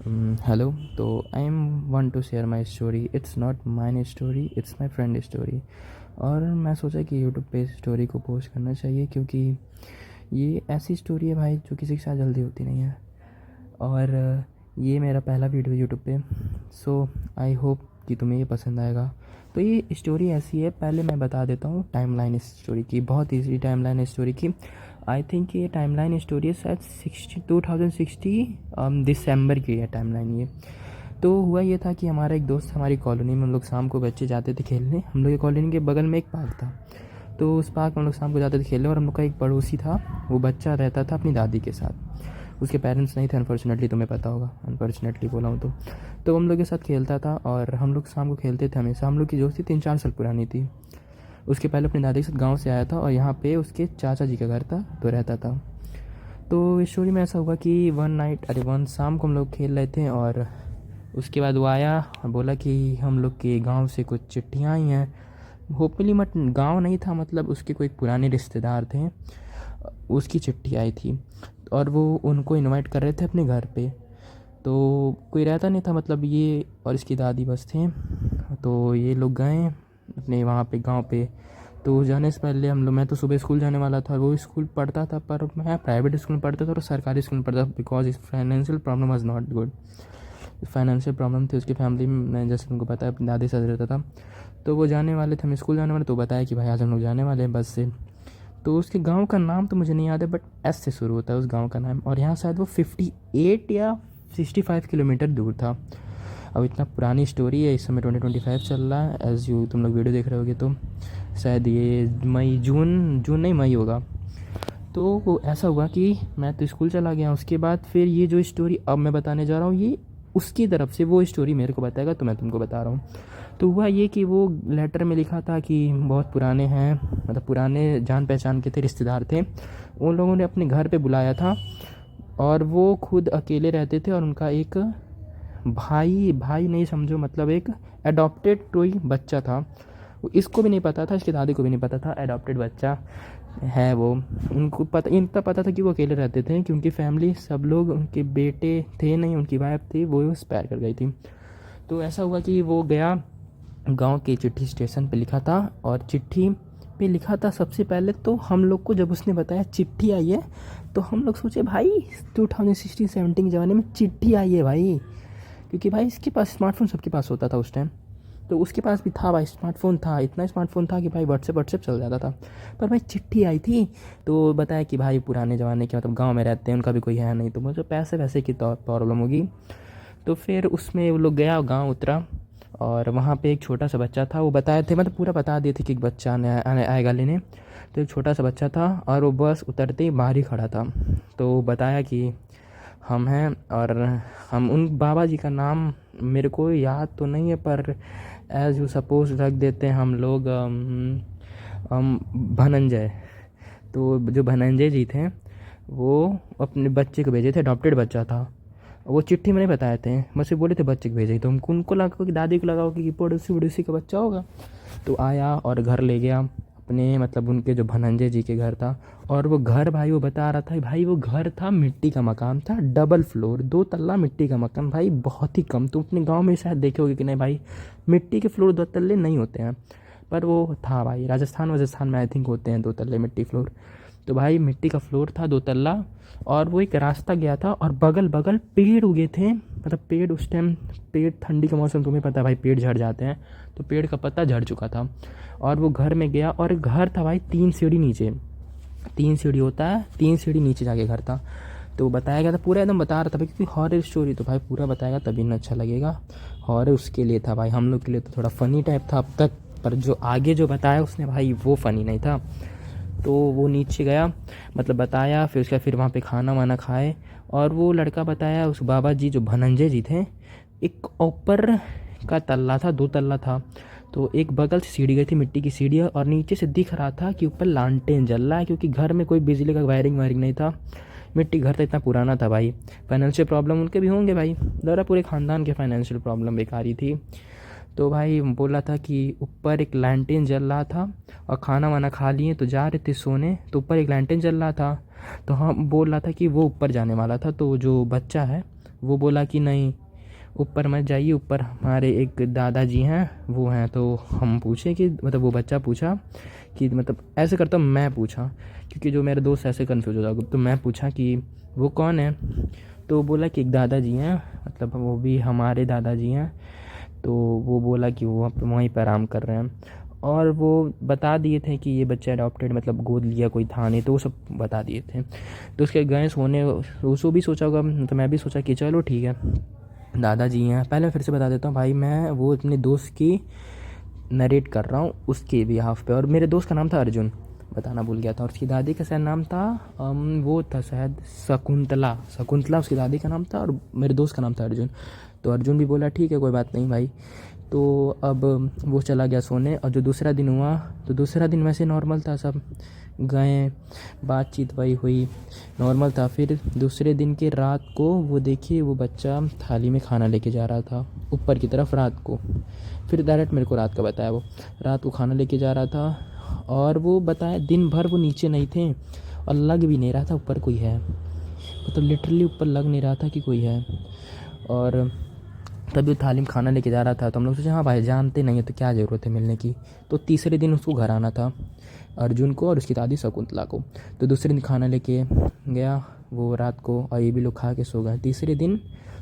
Hello. तो I am want to share my story. It's not mine story, it's my friend story. और मैं सोचा कि YouTube पे इस स्टोरी को पोस्ट करना चाहिए, क्योंकि ये ऐसी स्टोरी है भाई जो किसी के साथ जल्दी होती नहीं है। और ये मेरा पहला वीडियो यूट्यूब पे, सो आई होप कि तुम्हें ये पसंद आएगा। तो ये स्टोरी ऐसी है, पहले मैं बता देता हूँ टाइमलाइन इस स्टोरी की। बहुत ईजी टाइमलाइन है स्टोरी की। आई थिंक ये टाइमलाइन स्टोरी है शायद 2060 दिसंबर की है टाइमलाइन ये। तो हुआ ये था कि हमारा एक दोस्त, हमारी कॉलोनी में हम लोग शाम को बच्चे जाते थे खेलने। हम लोग की कॉलोनी के बगल में एक पार्क था, तो उस पार्क में हम लोग शाम को जाते थे खेलने। और हम लोग का एक पड़ोसी था, वो बच्चा रहता था अपनी दादी के साथ। उसके पेरेंट्स नहीं थे अनफॉर्चुनेटली, तुम्हें पता होगा, अनफॉर्चुनेटली बोला हूँ तो हम लोग के साथ खेलता था। और हम लोग शाम को खेलते थे हमेशा। हम लोग की दोस्ती 3-4 साल पुरानी थी। उसके पहले अपनी दादी के साथ गाँव से आया था और यहाँ पे उसके चाचा जी का घर था, तो रहता था। तो इस स्टोरी में ऐसा हुआ कि वन शाम को हम लोग खेल रहे थे, और उसके बाद वो आया और बोला कि हम लोग के गांव से कुछ चिट्ठियाँ आई हैं। होपफुली मत गांव नहीं था, मतलब उसके कोई पुराने रिश्तेदार थे, उसकी चिट्ठी आई थी। और वो उनको इनवाइट कर रहे थे अपने घर पे। तो कोई रहता नहीं था, मतलब ये और इसकी दादी बस थे। तो ये लोग गए अपने वहाँ पे गांव पे। तो जाने से पहले हम लोग, मैं तो सुबह स्कूल जाने वाला था, वो स्कूल पढ़ता था, पर मैं प्राइवेट स्कूल में पढ़ता था और सरकारी स्कूल में पढ़ता था, बिकॉज इस financial problem was not good. Financial problem थी उसकी फैमिली में, जैसे तुमको पता है अपनी दादी से रहता था। तो वो जाने वाले थे, हम स्कूल जाने वाले, तो बताया कि भाई आज हम लोग जाने वाले हैं बस से। तो उसके गांव का नाम तो मुझे नहीं याद है, बट एस से शुरू होता है उस गांव का नाम। और यहाँ शायद वो 58 या 65 किलोमीटर दूर था। अब इतना पुरानी स्टोरी है, इस समय 2025 चल रहा है, एज़ यू तुम लोग वीडियो देख रहे होगे तो शायद ये जून नहीं मई होगा। तो वो ऐसा हुआ कि मैं तो स्कूल चला गया। उसके बाद फिर ये जो स्टोरी अब मैं बताने जा रहा हूँ, ये उसकी तरफ से वो स्टोरी मेरे को बताएगा, तो मैं तुमको बता रहा हूँ। तो हुआ ये कि वो लेटर में लिखा था कि बहुत पुराने हैं, मतलब पुराने जान पहचान के थे, रिश्तेदार थे। उन लोगों ने अपने घर पे बुलाया था, और वो खुद अकेले रहते थे। और उनका एक भाई भाई नहीं समझो, मतलब एक एडॉप्टेड कोई बच्चा था। इसको भी नहीं पता था, इसकी दादी को भी नहीं पता था एडॉप्टेड बच्चा है वो। उनको पता, इतना पता था कि वो अकेले रहते थे, क्योंकि फैमिली सब लोग, उनके बेटे थे नहीं, उनकी वाइफ थी, वो एक्सपायर कर गई थी। तो ऐसा हुआ कि वो गया गांव के चिट्ठी स्टेशन पे, लिखा था। और चिट्ठी पे लिखा था सबसे पहले तो हम लोग को, जब उसने बताया चिट्ठी आई है, तो हम लोग सोचे भाई 2016-17 के ज़माने में चिट्ठी आई है भाई, क्योंकि भाई इसके पास स्मार्टफोन सबके पास होता था उस टाइम। तो उसके पास भी था भाई, स्मार्टफोन था, इतना स्मार्टफोन था कि भाई व्हाट्सएप चल जाता था। पर भाई चिट्ठी आई थी। तो बताया कि भाई पुराने ज़माने के, मतलब गांव में रहते हैं, उनका भी कोई है नहीं, तो मुझे पैसे वैसे की तो प्रॉब्लम होगी। तो फिर उसमें वो लोग गया, गाँव उतरा, और वहाँ पे एक छोटा सा बच्चा था। वो बताए थे, मतलब पूरा बता दिए थे कि एक बच्चा आएगा लेने। तो एक छोटा सा बच्चा था, और वो बस उतरते ही बाहर ही खड़ा था। तो बताया कि हम हैं, और हम उन बाबा जी का नाम मेरे को याद तो नहीं है, पर एज़ यू सपोज रख देते हैं हम लोग धनंजय। तो जो धनंजय जी थे, वो अपने बच्चे को भेजे थे, अडॉप्टेड बच्चा था। वो चिट्ठी में नहीं बताए थे, बस ये बोले थे बच्चे को भेजे। तो हमको, उनको लगा कि दादी को लगा कि पड़ोसी वड़ोसी का बच्चा होगा। तो आया और घर ले गया अपने, मतलब उनके जो धनंजय जी के घर था। और वो घर भाई, वो बता रहा था भाई, वो घर था, मिट्टी का मकान था, डबल फ्लोर, 2 तल्ला मिट्टी का मकान भाई, बहुत ही कम। तुम अपने गांव में शायद देखे होगे कि नहीं भाई, मिट्टी के फ्लोर 2 तल्ले नहीं होते हैं, पर वो था भाई। राजस्थान में आई थिंक होते हैं 2 तल्ले मिट्टी फ्लोर। तो भाई मिट्टी का फ्लोर था, 2 तल्ला। और वो एक रास्ता गया था, और बगल बगल पेड़ उगे थे, मतलब पेड़ उस टाइम, पेड़ ठंडी का मौसम तुम्हें पता है भाई, पेड़ झड़ जाते हैं, तो पेड़ का पत्ता झड़ चुका था। और वो घर में गया, और घर था भाई 3 सीढ़ी नीचे, 3 सीढ़ी होता है, 3 सीढ़ी नीचे जाके घर था। तो बताया गया था, पूरा एकदम बता रहा था भाई, क्योंकि हॉरर स्टोरी तो भाई पूरा बताएगा तभी ना अच्छा लगेगा। हॉरर उसके लिए था भाई, हम लोग के लिए तो थोड़ा फ़नी टाइप था अब तक, पर जो आगे जो बताया उसने भाई, वो फ़नी नहीं था। तो वो नीचे गया, मतलब बताया, फिर उसका फिर वहाँ पे खाना वाना खाए। और वो लड़का बताया, उस बाबा जी जो धनंजय जी थे, एक ऊपर का तल्ला था, 2 तल्ला था। तो एक बगल से सीढ़ी गई थी, मिट्टी की सीढ़ी, और नीचे से दिख रहा था कि ऊपर लालटेन जल रहा है, क्योंकि घर में कोई बिजली का वायरिंग नहीं था। मिट्टी घर तो इतना पुराना था भाई। फाइनेंशियल प्रॉब्लम उनके भी होंगे भाई, दौरा पूरे ख़ानदान के फाइनेंशियल प्रॉब्लम बेकारी थी। तो भाई बोला था कि ऊपर एक लैंटेन जल रहा था, और खाना वाना खा लिए तो जा रहे थे सोने, तो ऊपर एक लैंटेन जल रहा था। तो हम बोल रहा था कि वो ऊपर जाने वाला था। तो जो बच्चा है वो बोला कि नहीं, ऊपर मत जाइए, ऊपर हमारे एक दादाजी हैं, वो हैं। तो हम पूछे कि मतलब वो बच्चा पूछा कि मतलब ऐसे करता हूँ, मैं पूछा क्योंकि जो मेरे दोस्त ऐसे कन्फ्यूज हो जाओगे, तो मैं पूछा कि वो कौन है। तो बोला कि एक दादाजी हैं, मतलब वो भी हमारे दादाजी हैं। तो वो बोला कि वो वहीं पर आराम कर रहे हैं, और वो बता दिए थे कि ये बच्चा अडॉप्टेड, मतलब गोद लिया कोई था नहीं, तो वो सब बता दिए थे। तो उसके गए सोने, उसको भी सोचा होगा, तो मैं भी सोचा कि चलो ठीक है, दादाजी हैं। पहले फिर से बता देता हूँ भाई, मैं वो अपने दोस्त की नरेट कर रहा हूँ उसके बिहाफ पे, और मेरे दोस्त का नाम था अर्जुन, बताना भूल गया था। और उसकी दादी का शायद नाम था वो था शायद शकुंतला, शकुंतला उसकी दादी का नाम था, और मेरे दोस्त का नाम था अर्जुन। तो अर्जुन भी बोला ठीक है कोई बात नहीं भाई। तो अब वो चला गया सोने, और जो दूसरा दिन हुआ, तो दूसरा दिन वैसे नॉर्मल था, सब गए, बातचीत वही हुई, नॉर्मल था। फिर दूसरे दिन के रात को वो देखिए, वो बच्चा थाली में खाना लेके जा रहा था ऊपर की तरफ रात को। फिर डायरेक्ट मेरे को रात का बताया, वो रात को खाना लेके जा रहा था, और वो बताया दिन भर वो नीचे नहीं थे, और लग भी नहीं रहा था ऊपर कोई है, मतलब लिटरली ऊपर लग नहीं रहा था कि कोई है। और तभी वो थाली में खाना लेके जा रहा था, तो हम लोग सोचे हाँ भाई जानते नहीं है तो क्या ज़रूरत है मिलने की। तो तीसरे दिन उसको घर आना था, अर्जुन को और उसकी दादी शकुंतला को। तो दूसरे दिन खाना लेके गया वो रात को, और ये भी लोग खा के सो गए। तीसरे दिन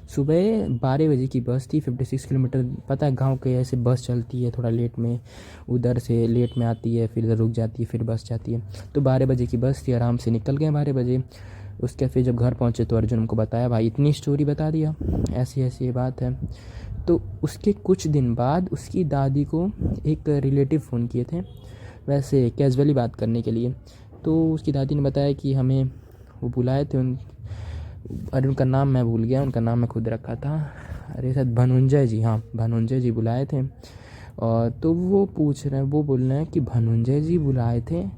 सुबह 12 बजे की बस थी, 56 किलोमीटर, पता है गांव के ऐसे बस चलती है थोड़ा लेट में, उधर से लेट में आती है, फिर इधर रुक जाती है, फिर बस जाती है। तो 12 बजे की बस थी, आराम से निकल गए 12 बजे। उसके फिर जब घर पहुँचे तो अर्जुन हमको बताया, भाई इतनी स्टोरी बता दिया, ऐसी ऐसी ये बात है। तो उसके कुछ दिन बाद उसकी दादी को एक रिलेटिव फ़ोन किए थे, वैसे कैजुअली बात करने के लिए। तो उसकी दादी ने बताया कि हमें वो बुलाए थे, अरे उनका नाम मैं भूल गया, उनका नाम मैं खुद रखा था, अरे शायद धनंजय जी, हाँ धनंजय जी बुलाए थे। और तो वो पूछ रहे हैं, वो बोल रहे हैं कि धनंजय जी बुलाए थे।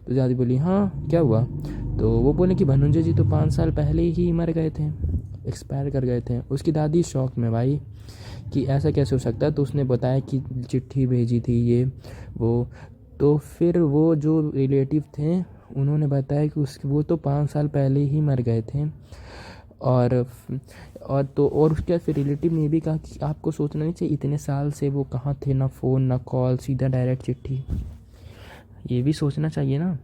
तो दादी बोली हाँ क्या हुआ। तो वो बोले कि धनंजय जी तो 5 साल पहले ही मर गए थे, एक्सपायर कर गए थे। उसकी दादी शौक में भाई कि ऐसा कैसे हो सकता है। तो उसने बताया कि चिट्ठी भेजी थी ये वो। तो फिर वो जो रिलेटिव थे उन्होंने बताया कि वो तो 5 साल पहले ही मर गए थे। और और उसके फिर रिलेटिव ने भी कहा कि आपको सोचना नहीं चाहिए, इतने साल से वो कहाँ थे, ना फ़ोन ना कॉल, सीधा डायरेक्ट चिट्ठी, ये भी सोचना चाहिए ना,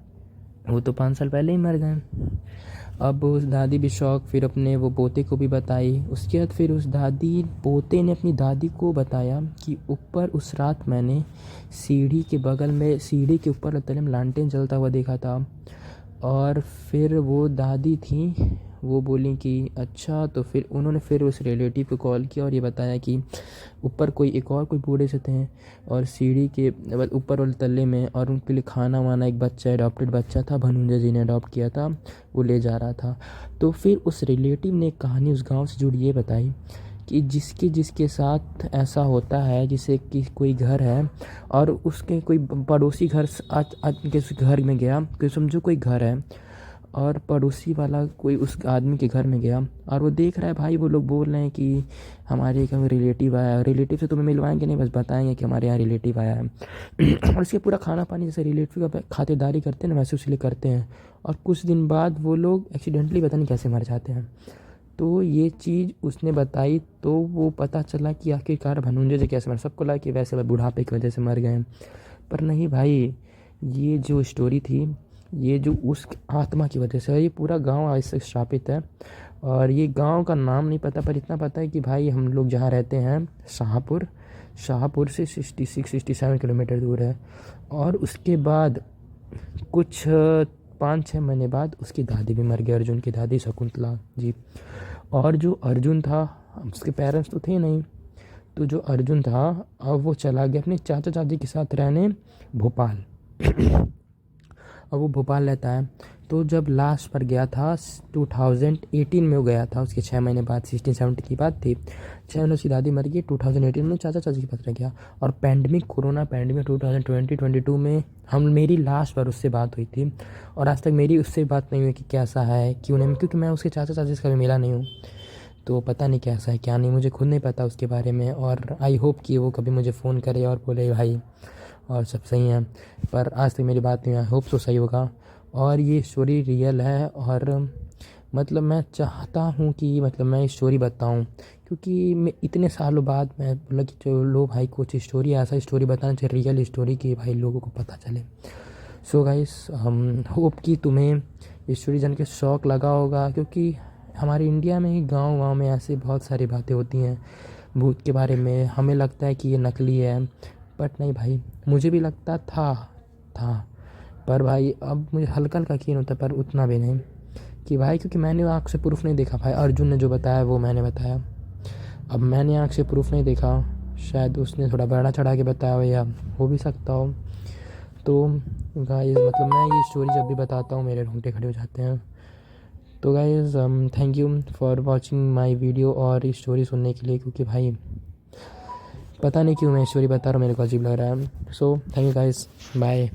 वो तो 5 साल पहले ही मर गए। अब उस दादी भी शौक, फिर अपने वो पोते को भी बताई। उसके बाद फिर उस दादी पोते ने अपनी दादी को बताया कि ऊपर उस रात मैंने सीढ़ी के बगल में, सीढ़ी के ऊपर तले में लालटेन जलता हुआ देखा था। और फिर वो दादी थी, वो बोली कि अच्छा। तो फिर उन्होंने फिर उस रिलेटिव को कॉल किया और ये बताया कि ऊपर कोई एक और कोई बूढ़े से थे, और सीढ़ी के ऊपर वाले तल्ले में, और उनके लिए खाना वाना एक बच्चा, अडॉप्टेड बच्चा था, धनंजय जी ने अडॉप्ट किया था, वो ले जा रहा था। तो फिर उस रिलेटिव ने एक कहानी उस गांव से जुड़ी ये बताई कि जिसके साथ ऐसा होता है, जैसे कि कोई घर है और उसके कोई पड़ोसी घर आज के उस घर में गया, कोई समझो कोई घर है और पड़ोसी वाला कोई उस आदमी के घर में गया और वो देख रहा है भाई, वो लोग बोल रहे हैं कि हमारे एक रिलेटिव आया है। रिलेटिव से तुम्हें मिलवाएंगे नहीं, बस बताएंगे कि हमारे यहाँ रिलेटिव आया है और इसके पूरा खाना पानी जैसे रिलेटिव का खातिरदारी करते हैं ना, वैसे उसके लिए करते हैं। और कुछ दिन बाद वो लोग एक्सीडेंटली पता नहीं कैसे मर जाते हैं। तो ये चीज़ उसने बताई, तो वो पता चला कि आखिरकार धनंजय जी कैसे मर, सबको लगा कि वैसे बुढ़ापे की वजह से मर गए, पर नहीं भाई, ये जो स्टोरी थी, ये जो उस आत्मा की वजह से है। ये पूरा गांव ऐसे श्रापित है, और ये गांव का नाम नहीं पता, पर इतना पता है कि भाई हम लोग जहाँ रहते हैं शाहपुर से 66-67 किलोमीटर दूर है। और उसके बाद कुछ 5-6 महीने बाद उसकी दादी भी मर गई, अर्जुन की दादी शकुंतला जी। और जो अर्जुन था, उसके पेरेंट्स तो थे नहीं, तो जो अर्जुन था अब वो चला गया अपने चाचा चाची के साथ रहने भोपाल और वो भोपाल रहता है। तो जब लास्ट पर गया था 2018 में, वो गया था उसके 6 महीने बाद, 16-17 की बात थी, 6 महीने उसकी दादी मर गई, 2018 में चाचा चाची के पास रह गया। और कोरोना पैंडमिक 2020-22 में मेरी लास्ट बार उससे बात हुई थी, और आज तक मेरी उससे बात नहीं हुई कि कैसा है क्यों नहीं, क्योंकि मैं उसके चाचा चाची से कभी मिला नहीं हूँ, तो पता नहीं कैसा है क्या नहीं, मुझे खुद नहीं पता उसके बारे में। और आई होप कि वो कभी मुझे फ़ोन करे और बोले भाई और सब सही है, पर आज तक मेरी बात नहीं, आई होप सो सही होगा। और ये स्टोरी रियल है, और मतलब मैं चाहता हूँ कि मतलब मैं स्टोरी बताऊँ, क्योंकि मैं इतने सालों बाद मैं बोला कि चलो भाई कुछ स्टोरी, ऐसा स्टोरी बताना चाहिए, रियल स्टोरी कि भाई लोगों को पता चले। सो गाइस, हम होप कि तुम्हें स्टोरी जान के शौक़ लगा होगा, क्योंकि हमारे इंडिया में ही गाँव में ऐसे बहुत सारी बातें होती हैं भूत के बारे में। हमें लगता है कि ये नकली है, बट नहीं भाई, मुझे भी लगता था पर भाई अब मुझे हल्का हल्का यकीन होता है, पर उतना भी नहीं कि भाई, क्योंकि मैंने आँख से प्रूफ नहीं देखा भाई। अर्जुन ने जो बताया वो मैंने बताया, अब मैंने आँख से प्रूफ नहीं देखा, शायद उसने थोड़ा बढ़ा चढ़ा के बताया हो, या हो भी सकता हो। तो गाइस मतलब मैं ये स्टोरी जब भी बताता हूँ मेरे रोंगटे खड़े हो जाते हैं। तो guys thank you for watching my video और स्टोरी सुनने के लिए, क्योंकि भाई पता नहीं क्यों मैं स्टोरी बता रहा हूँ, मेरे को अजीब लग रहा है। So thank you guys, bye.